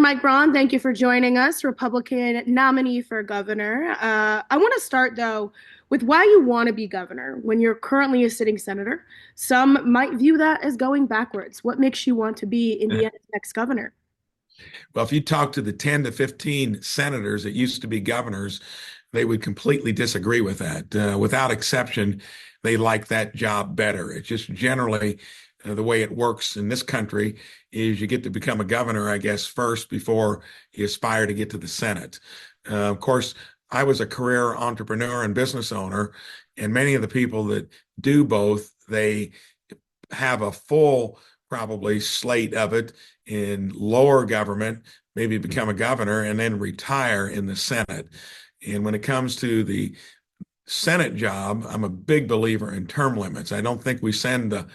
Mike Braun, thank you for joining us, Republican nominee for governor. I want to start, though, with why you want to be governor when you're currently a sitting senator. Some might view that as going backwards. What makes you want to be Indiana's next governor? Well, if you talk to the 10 to 15 senators that used to be governors, they would completely disagree with that. Without exception, they like that job better. It's just generally the way it works in this country is you get to become a governor, I guess, first before you aspire to get to the Senate. Of course, I was a career entrepreneur and business owner, and many of the people that do both, they have a full probably slate of it in lower government, maybe become a governor and then retire in the Senate. And when it comes to the Senate job, I'm a big believer in term limits. I don't think we send the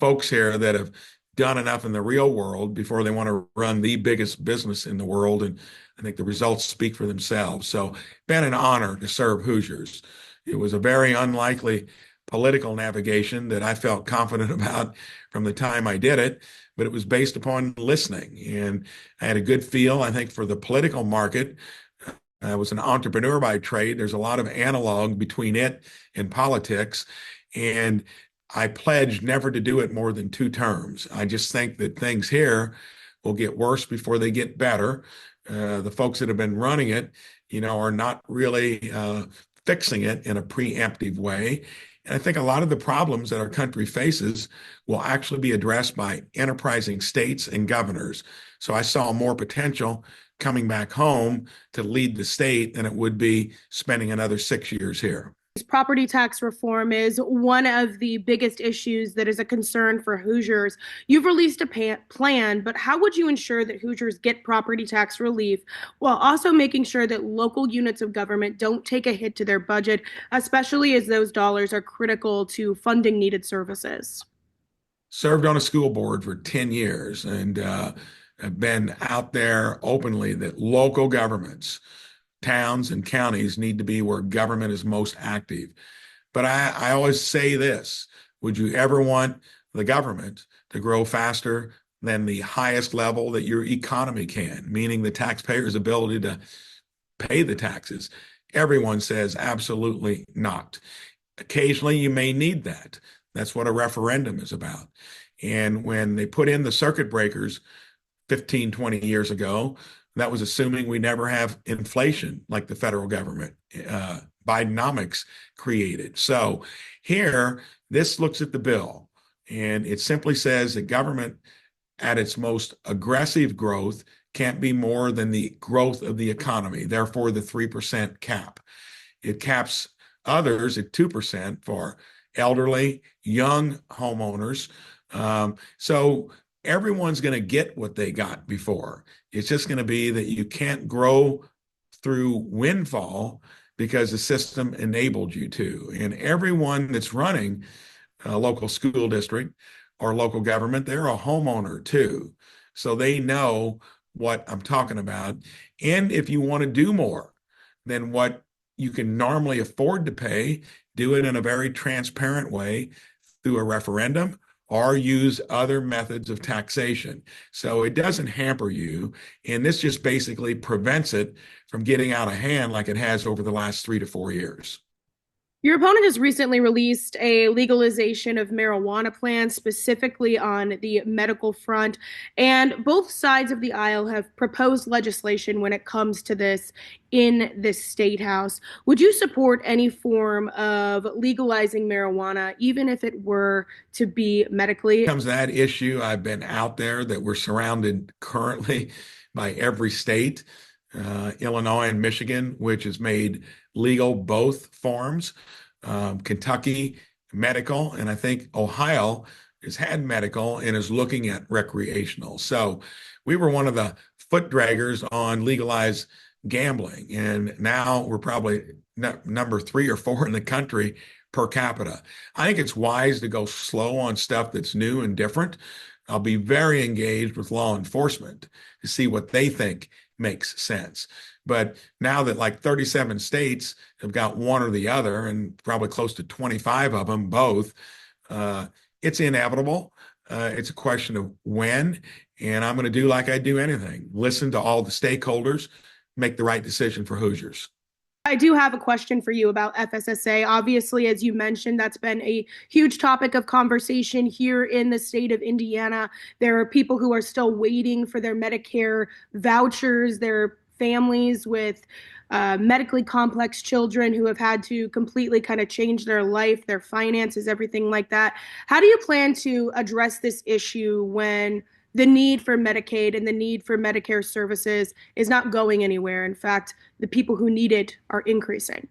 folks here that have done enough in the real world before they want to run the biggest business in the world. And I think the results speak for themselves. So, been an honor to serve Hoosiers. It was a very unlikely political navigation that I felt confident about from the time I did it, but it was based upon listening. And I had a good feel, I think, for the political market. I was an entrepreneur by trade. There's a lot of analog between it and politics. And I pledged never to do it more than 2 terms. I just think that things here will get worse before they get better. The folks that have been running it, are not really fixing it in a preemptive way. And I think a lot of the problems that our country faces will actually be addressed by enterprising states and governors. So I saw more potential coming back home to lead the state than it would be spending another 6 years here. Property tax reform is one of the biggest issues that is a concern for Hoosiers. You've released a plan, but how would you ensure that Hoosiers get property tax relief while also making sure that local units of government don't take a hit to their budget, especially as those dollars are critical to funding needed services? Served on a school board for 10 years and have been out there openly that local governments, towns and counties need to be where government is most active. But I always say this, would you ever want the government to grow faster than the highest level that your economy can, meaning the taxpayer's ability to pay the taxes? Everyone says absolutely not. Occasionally, you may need that. That's what a referendum is about. And when they put in the circuit breakers 15, 20 years ago, that was assuming we never have inflation like the federal government, Bidenomics created. So here, this looks at the bill and it simply says that government at its most aggressive growth can't be more than the growth of the economy, therefore the 3% cap. It caps others at 2% for elderly, young homeowners. So everyone's going to get what they got before. It's just going to be that you can't grow through windfall because the system enabled you to. And everyone that's running a local school district or local government, they're a homeowner too. So they know what I'm talking about. And if you want to do more than what you can normally afford to pay, do it in a very transparent way through a referendum or use other methods of taxation. So it doesn't hamper you. And this just basically prevents it from getting out of hand like it has over the last 3 to 4 years. Your opponent has recently released a legalization of marijuana plan, specifically on the medical front. And both sides of the aisle have proposed legislation when it comes to this in the state house. Would you support any form of legalizing marijuana, even if it were to be medically? Comes to that issue, I've been out there that we're surrounded currently by every state, Illinois and Michigan, which has made legal both forms. Kentucky, medical, and I think Ohio has had medical and is looking at recreational. So we were one of the foot draggers on legalized gambling, and now we're probably number 3 or 4 in the country per capita. I think it's wise to go slow on stuff that's new and different. I'll be very engaged with law enforcement to see what they think makes sense. But now that like 37 states have got one or the other, and probably close to 25 of them both, it's inevitable. It's a question of when. And I'm going to do like I do anything, listen to all the stakeholders, make the right decision for Hoosiers. I do have a question for you about FSSA. Obviously, as you mentioned, that's been a huge topic of conversation here in the state of Indiana. There are people who are still waiting for their Medicare vouchers. There are families with medically complex children who have had to completely kind of change their life, their finances, everything like that. How do you plan to address this issue when the need for Medicaid and the need for Medicare services is not going anywhere? In fact, the people who need it are increasing.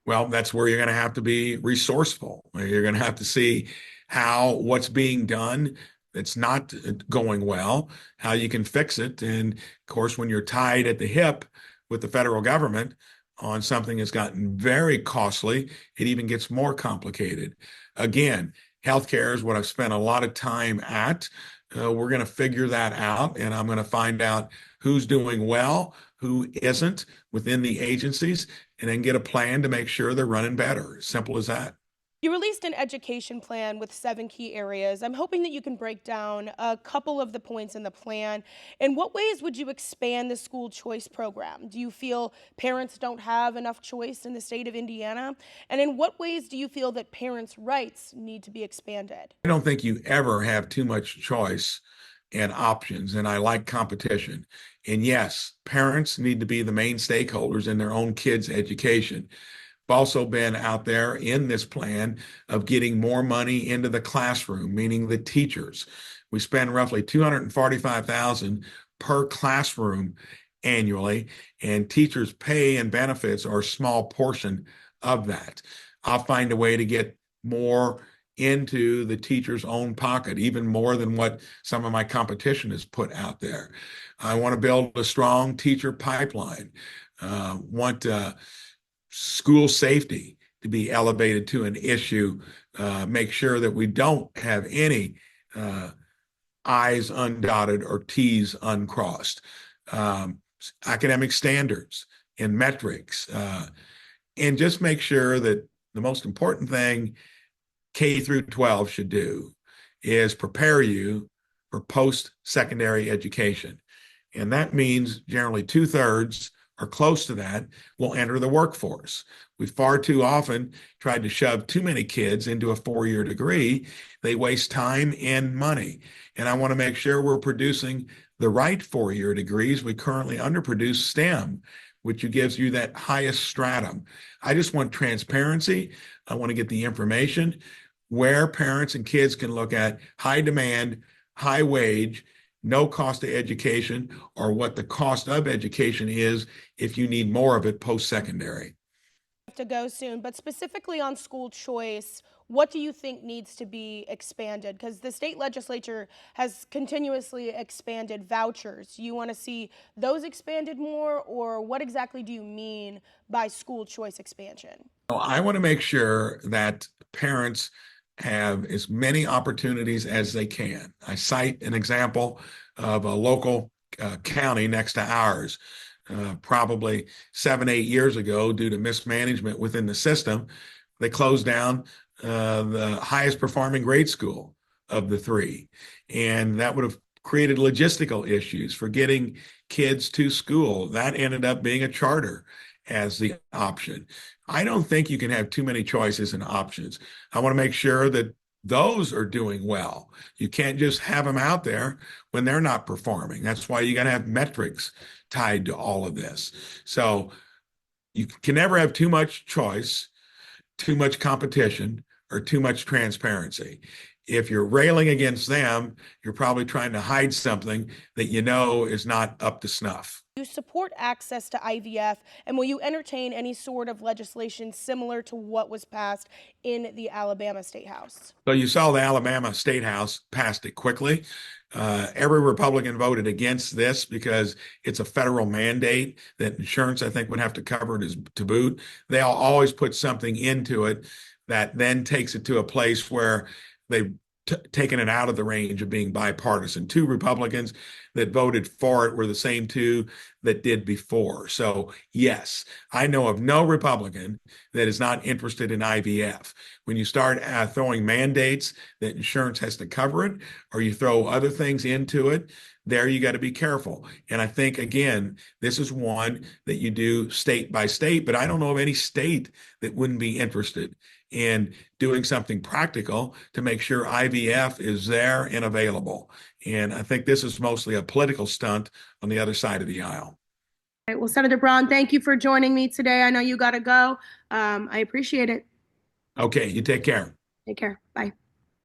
Well, that's where you're going to have to be resourceful. You're going to have to see how what's being done that's not going well, how you can fix it. And of course, when you're tied at the hip with the federal government on something that's gotten very costly, it even gets more complicated. Again, healthcare is what I've spent a lot of time at. We're going to figure that out, and I'm going to find out who's doing well, who isn't within the agencies, and then get a plan to make sure they're running better. Simple as that. You released an education plan with 7 key areas. I'm hoping that you can break down a couple of the points in the plan. In what ways would you expand the school choice program? Do you feel parents don't have enough choice in the state of Indiana? And in what ways do you feel that parents' rights need to be expanded? I don't think you ever have too much choice and options, and I like competition. And yes, parents need to be the main stakeholders in their own kids' education. I've also been out there in this plan of getting more money into the classroom, meaning the teachers. We spend roughly 245,000 per classroom annually, and teachers' pay and benefits are a small portion of that. I'll find a way to get more into the teacher's own pocket, even more than what some of my competition has put out there. I want to build a strong teacher pipeline. Want school safety to be elevated to an issue. Make sure that we don't have any I's undotted or T's uncrossed. Um, Academic standards and metrics, and just make sure that the most important thing K through 12 should do is prepare you for post-secondary education. And that means generally 2/3 or close to that will enter the workforce. We far too often tried to shove too many kids into a 4-year degree. They waste time and money. And I want to make sure we're producing the right 4-year degrees. We currently underproduce STEM, which gives you that highest stratum. I just want transparency. I want to get the information where parents and kids can look at high demand, high wage, no cost of education, or what the cost of education is if you need more of it post-secondary. To go soon, but specifically on school choice, what do you think needs to be expanded? Because the state legislature has continuously expanded vouchers. You want to see those expanded more, or what exactly do you mean by school choice expansion? I want to make sure that parents have as many opportunities as they can. I cite an example of a local county next to ours. Probably 7, 8 years ago, due to mismanagement within the system, they closed down the highest performing grade school of the three. And that would have created logistical issues for getting kids to school. That ended up being a charter as the option. I don't think you can have too many choices and options. I want to make sure that those are doing well. You can't just have them out there when they're not performing. That's why you got to have metrics tied to all of this. So you can never have too much choice, too much competition, or too much transparency. If you're railing against them, you're probably trying to hide something that you know is not up to snuff. You support access to IVF, and will you entertain any sort of legislation similar to what was passed in the Alabama State House? So you saw the Alabama State House passed it quickly. Every Republican voted against this because it's a federal mandate that insurance, I think, would have to cover it as to boot. They'll always put something into it that then takes it to a place where they taken it out of the range of being bipartisan. Two Republicans that voted for it were the same two that did before. So, yes, I know of no Republican that is not interested in IVF. When you start throwing mandates that insurance has to cover it, or you throw other things into it, there you got to be careful. And I think, again, this is one that you do state by state, but I don't know of any state that wouldn't be interested in doing something practical to make sure IVF is there and available. And I think this is mostly a political stunt on the other side of the aisle. All right, well, Senator Braun, thank you for joining me today. I know you got to go. I appreciate it. Okay, you take care. Take care. Bye.